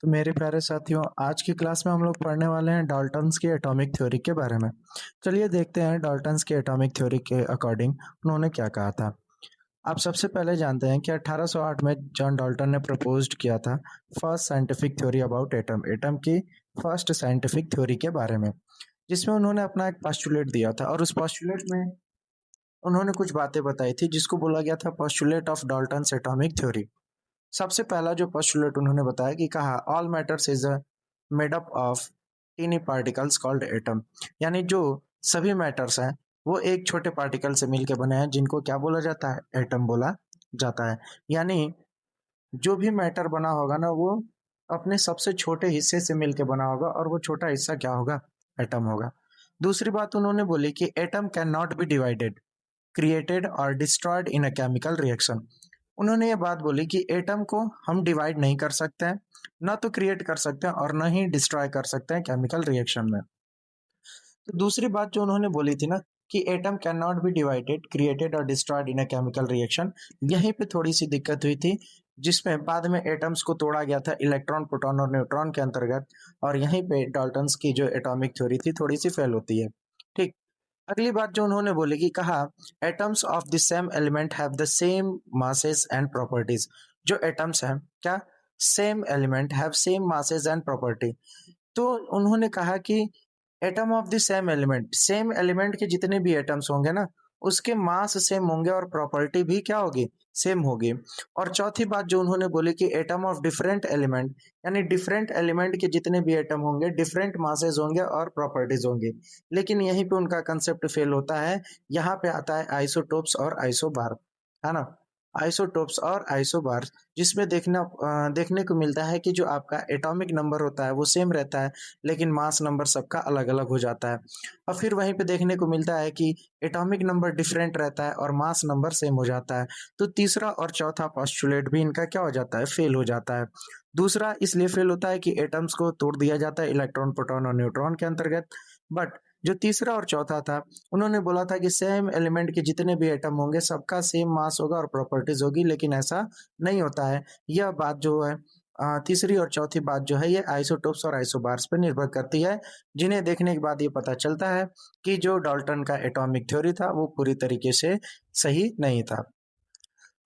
तो मेरे प्यारे साथियों, आज की क्लास में हम लोग पढ़ने वाले हैं डाल्टन्स की एटॉमिक थ्योरी के बारे में। चलिए देखते हैं डाल्टन्स की एटॉमिक थ्योरी के अकॉर्डिंग उन्होंने क्या कहा था। आप सबसे पहले जानते हैं कि 1808 में जॉन डाल्टन ने प्रपोज्ड किया था first scientific theory about atom atom की फर्स्ट साइंटिफिक थ्योरी के बारे में, जिसमें उन्होंने अपना एक पोस्टुलेट दिया था और उस पोस्टुलेट में उन्होंने कुछ बातें बताई थी जिसको बोला गया था postulate of Dalton's atomic theory. सबसे पहला जो पोस्टुलेट उन्होंने बताया कि कहा all matters is made up of tiny particles called atom, यानी जो सभी मैटर्स हैं वो एक छोटे पार्टिकल से मिलकर बने हैं जिनको क्या बोला जाता है, एटम बोला जाता है। यानी जो भी मैटर बना होगा ना वो अपने सबसे छोटे हिस्से से मिलकर बना होगा और वो छोटा हिस्सा क्या होगा, एटम होगा। दूसरी बात उन्होंने बोली कि atom can not be divided, created और destroyed in a chemical reaction. उन्होंने ये बात बोली कि एटम को हम डिवाइड नहीं कर सकते हैं, ना तो क्रिएट कर सकते हैं और ना ही डिस्ट्रॉय कर सकते हैं केमिकल रिएक्शन में। तो दूसरी बात जो उन्होंने बोली थी ना कि atom can not be divided, created और destroyed in a chemical reaction, यहीं पे थोड़ी सी दिक्कत हुई थी, जिसमें बाद में एटम्स को तोड़ा गया था इलेक्ट्रॉन, प्रोटॉन और न्यूट्रॉन के अंतर्गत, और यहीं पे डाल्टन्स की जो एटॉमिक थ्योरी थी थोड़ी सी फेल होती है। ठीक। अगली बात जो उन्होंने बोली कि कहा atoms of the same element have the same masses and properties. जो एटम्स हैं क्या, same element have same masses and property. तो उन्होंने कहा कि atom of the same element के जितने भी एटम्स होंगे ना उसके मास सेम होंगे और प्रॉपर्टी भी क्या होगी, सेम होगी। और चौथी बात जो उन्होंने बोली कि एटम ऑफ डिफरेंट एलिमेंट, यानी डिफरेंट एलिमेंट के जितने भी एटम होंगे डिफरेंट मासेस होंगे और प्रॉपर्टीज होंगी। लेकिन यहीं पे उनका कंसेप्ट फेल होता है। यहाँ पे आता है आइसोटोप्स और आइसोबार, है ना। आइसोटोप्स और आइसोबार, जिसमें देखने को मिलता है कि जो आपका एटॉमिक नंबर होता है वो सेम रहता है, लेकिन मास नंबर सबका अलग अलग हो जाता है। और फिर वहीं पे देखने को मिलता है कि एटॉमिक नंबर डिफरेंट रहता है और मास नंबर सेम हो जाता है। तो तीसरा और चौथा पोस्टुलेट भी इनका क्या हो जाता है, फेल हो जाता है। दूसरा इसलिए फेल होता है कि एटम्स को तोड़ दिया जाता है इलेक्ट्रॉन, प्रोटॉन और न्यूट्रॉन के अंतर्गत। बट जो तीसरा और चौथा था, उन्होंने बोला था कि सेम एलिमेंट के जितने भी एटम होंगे सबका सेम मास होगा और प्रॉपर्टीज होगी, लेकिन ऐसा नहीं होता है। यह बात जो है तीसरी और चौथी बात जो है ये आइसोटोप्स और आइसोबार्स पर निर्भर करती है, जिन्हें देखने के बाद ये पता चलता है कि जो डाल्टन का एटॉमिक थ्योरी था वो पूरी तरीके से सही नहीं था।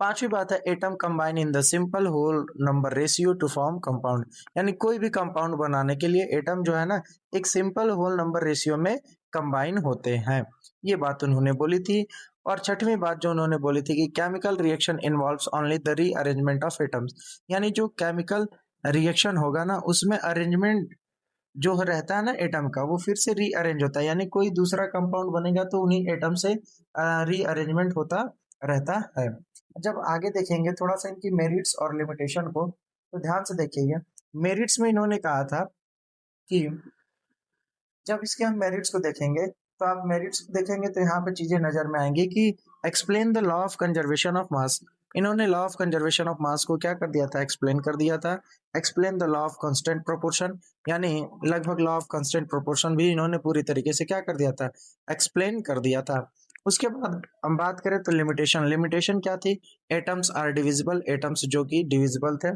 पांचवी बात है atom combine in the simple whole number ratio to form compound, यानी कोई भी कंपाउंड बनाने के लिए एटम जो है ना एक सिंपल होल नंबर रेशियो में कंबाइन होते हैं। ये बात उन्होंने बोली थी। और छठवीं बात जो उन्होंने बोली थी कि chemical reaction involves only the rearrangement of atoms, यानी जो केमिकल रिएक्शन होगा ना उसमें अरेंजमेंट जो रहता है ना एटम का वो फिर से रीअरेंज होता है, यानी कोई दूसरा कंपाउंड बनेगा तो उन्हीं एटम से रीअरेंजमेंट होता रहता है। जब आगे देखेंगे थोड़ा सा इनकी मेरिट्स और लिमिटेशन को, तो ध्यान से देखिए। मेरिट्स में इन्होंने कहा था कि जब इसके हम मेरिट्स को देखेंगे तो आप मेरिट्स को देखेंगे तो यहाँ पे चीजें नजर में आएंगी कि explain the law of conservation of mass. इन्होंने law of conservation of mass को क्या कर दिया था, एक्सप्लेन कर दिया था। Explain the law of constant proportion, यानी लगभग लॉ ऑफ कांस्टेंट प्रोपोर्शन भी इन्होंने पूरी तरीके से क्या कर दिया था, एक्सप्लेन कर दिया था। उसके बाद हम बात करें तो लिमिटेशन, लिमिटेशन क्या थी, एटम्स आर डिविजिबल, एटम्स जो कि डिविजिबल थे,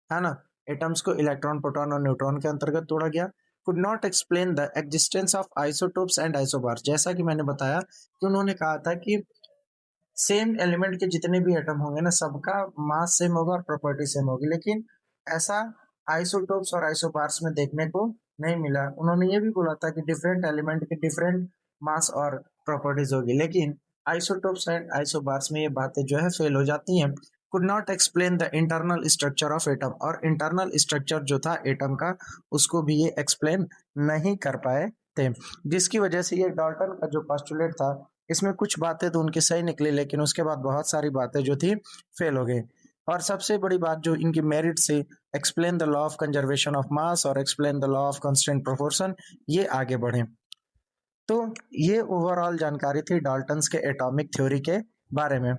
है ना। एटम्स को इलेक्ट्रॉन, प्रोटॉन और न्यूट्रॉन के अंतर्गत तोड़ा गया। could not explain the existence of isotopes and isobars, जैसा कि मैंने बताया कि उन्होंने कहा था कि सेम एलिमेंट के जितने भी एटम होंगे ना सबका मास सेम होगा और प्रॉपर्टी सेम होगी, लेकिन ऐसा आइसोटोप्स और आइसोबार्स में देखने को नहीं मिला। उन्होंने ये भी बोला था कि डिफरेंट एलिमेंट के डिफरेंट मास और प्रॉपर्टीज होगी, लेकिन आइसोटोप्स एंड आइसोबार्स में ये बातें जो है फेल हो जाती हैं। Could not explain the internal structure of atom, और इंटरनल स्ट्रक्चर जो था एटम का उसको भी ये एक्सप्लेन नहीं कर पाए थे, जिसकी वजह से ये डाल्टन का जो पोस्टुलेट था इसमें कुछ बातें तो उनकी सही निकली, लेकिन उसके बाद बहुत सारी बातें जो थी फेल हो गई। और सबसे बड़ी बात जो इनकी मेरिट से explain the law of conservation of mass और explain the law of constant proportion, ये आगे बढ़े। तो ये ओवरऑल जानकारी थी डाल्टन्स के एटॉमिक थ्योरी के बारे में।